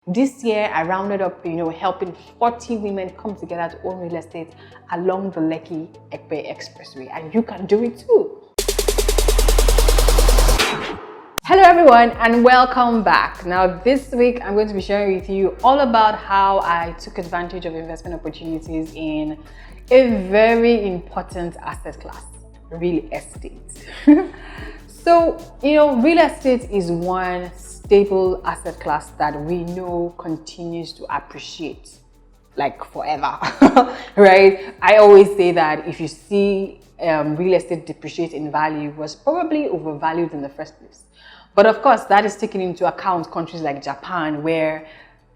This year, I rounded up, helping 40 women come together to own real estate along the Lekki-Ekpe Expressway, and you can do it too. Hello everyone and welcome back. Now this week I'm going to be sharing with you all about how I took advantage of investment opportunities in a very important asset class, real estate. So, real estate is one stable asset class that we know continues to appreciate like forever, right? I always say that if you see real estate depreciate in value, it was probably overvalued in the first place. But of course, that is taking into account countries like Japan, where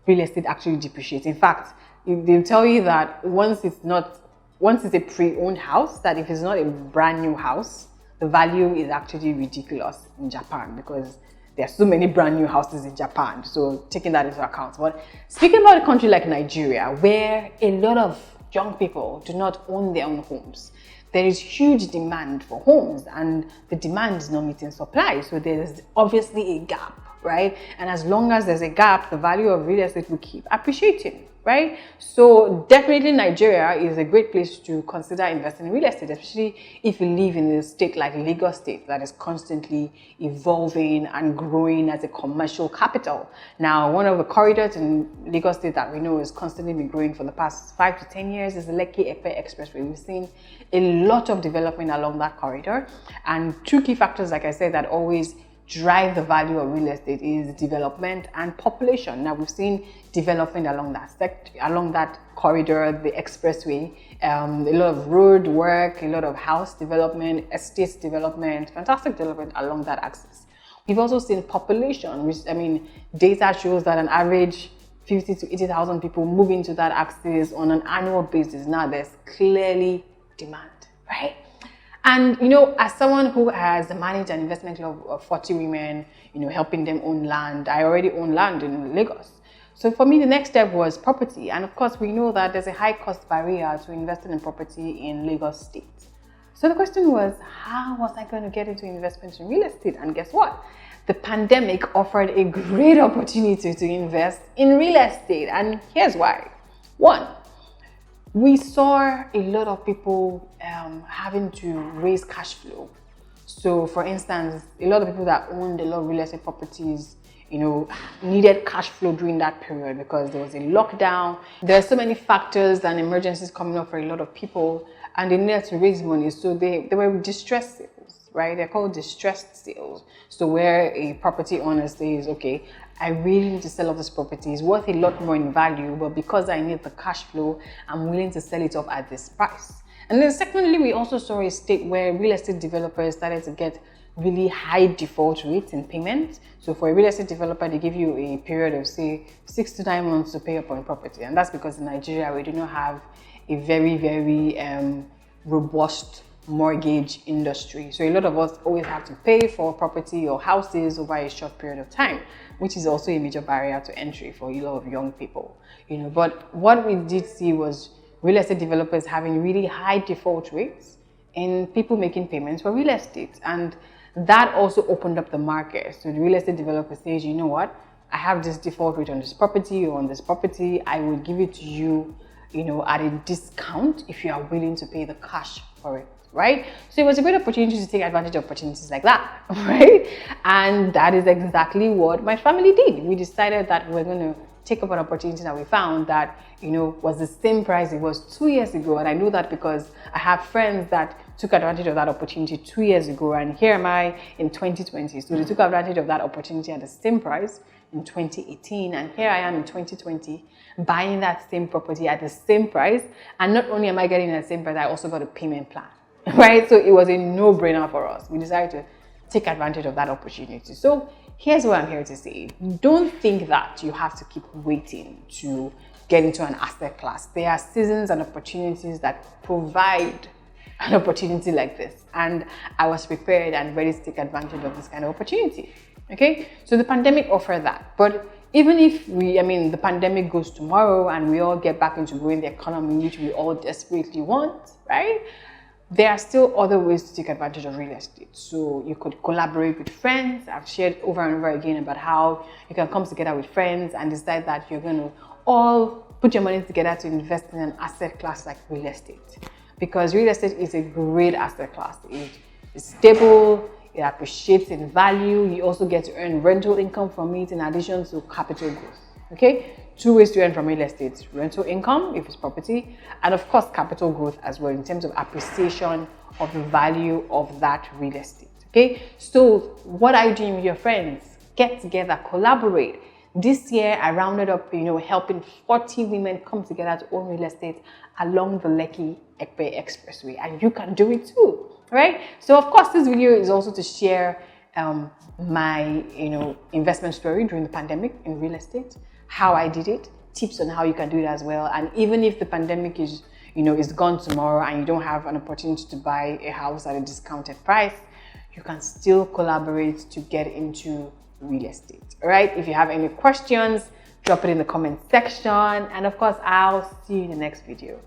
real estate actually depreciates. In fact, they'll tell you that once it's a pre-owned house, that if it's not a brand new house, the value is actually ridiculous in Japan because there are so many brand new houses in Japan. So taking that into account. But speaking about a country like Nigeria, where a lot of young people do not own their own homes, there is huge demand for homes and the demand is not meeting supply. So there's obviously a gap, right? And as long as there's a gap, the value of real estate will keep appreciating, right? So definitely Nigeria is a great place to consider investing in real estate, especially if you live in a state like Lagos State that is constantly evolving and growing as a commercial capital. Now, one of the corridors in Lagos State that we know is constantly been growing for the past 5 to 10 years is the Lekki-Ekpe Expressway. We've seen a lot of development along that corridor, and two key factors, like I said, that always drive the value of real estate is development and population. Now we've seen development along that corridor, the expressway, a lot of road work, a lot of house development, estate development, fantastic development along that axis. We've also seen population, which data shows that an average 50 to 80,000 people move into that axis on an annual basis. Now there's clearly demand, right? And, as someone who has managed an investment club of 40 women, helping them own land, I already own land in Lagos. So for me, the next step was property. And of course, we know that there's a high cost barrier to investing in property in Lagos State. So the question was, how was I going to get into investment in real estate? And guess what? The pandemic offered a great opportunity to invest in real estate. And here's why. One, we saw a lot of people having to raise cash flow. So for instance, a lot of people that owned a lot of real estate properties, needed cash flow during that period because there was a lockdown. There are so many factors and emergencies coming up for a lot of people, and they needed to raise money. So they were distressed sales, right? They're called distressed sales. So where a property owner says, okay, I really need to sell off this property. It's worth a lot more in value, but because I need the cash flow, I'm willing to sell it off at this price. And then secondly, we also saw a state where real estate developers started to get really high default rates in payment. So for a real estate developer, they give you a period of say 6 to 9 months to pay up on property. And that's because in Nigeria, we do not have a very, very robust mortgage industry. So a lot of us always have to pay for property or houses over a short period of time, which is also a major barrier to entry for a lot of young people. But what we did see was real estate developers having really high default rates and people making payments for real estate. And that also opened up the market. So the real estate developer says, you know what, I have this default rate on this property or on this property. I will give it to you, at a discount if you are willing to pay the cash for it. Right? So it was a great opportunity to take advantage of opportunities like that, right? And that is exactly what my family did. We decided that we're going to take up an opportunity that we found that, was the same price it was 2 years ago. And I know that because I have friends that took advantage of that opportunity 2 years ago, and here am I in 2020. So they took advantage of that opportunity at the same price in 2018, and here I am in 2020 buying that same property at the same price. And not only am I getting that same price, I also got a payment plan. Right? So it was a no-brainer for us. We decided to take advantage of that opportunity. So here's what I'm here to say. Don't think that you have to keep waiting to get into an asset class. There are seasons and opportunities that provide an opportunity like this. And I was prepared and ready to take advantage of this kind of opportunity. Okay? So the pandemic offered that. But even if the pandemic goes tomorrow and we all get back into growing the economy, which we all desperately want, right? there are still other ways to take advantage of real estate. So you could collaborate with friends. I've shared over and over again about how you can come together with friends and decide that you're going to all put your money together to invest in an asset class like real estate. Because real estate is a great asset class. It is stable, it appreciates in value. You also get to earn rental income from it in addition to capital growth. Okay, 2 ways to earn from real estate: rental income if it's property, and of course capital growth as well in terms of appreciation of the value of that real estate. Okay, so what are you doing with your friends? Get together, collaborate. This year I rounded up, helping 40 women come together to own real estate along the Lekki Ekpe Expressway, and you can do it too, right? So of course this video is also to share my investment story during the pandemic in real estate, how I did it, tips on how you can do it as well. And even if the pandemic is gone tomorrow and you don't have an opportunity to buy a house at a discounted price, you can still collaborate to get into real estate. All right, if you have any questions, drop it in the comment section, and of course I'll see you in the next video.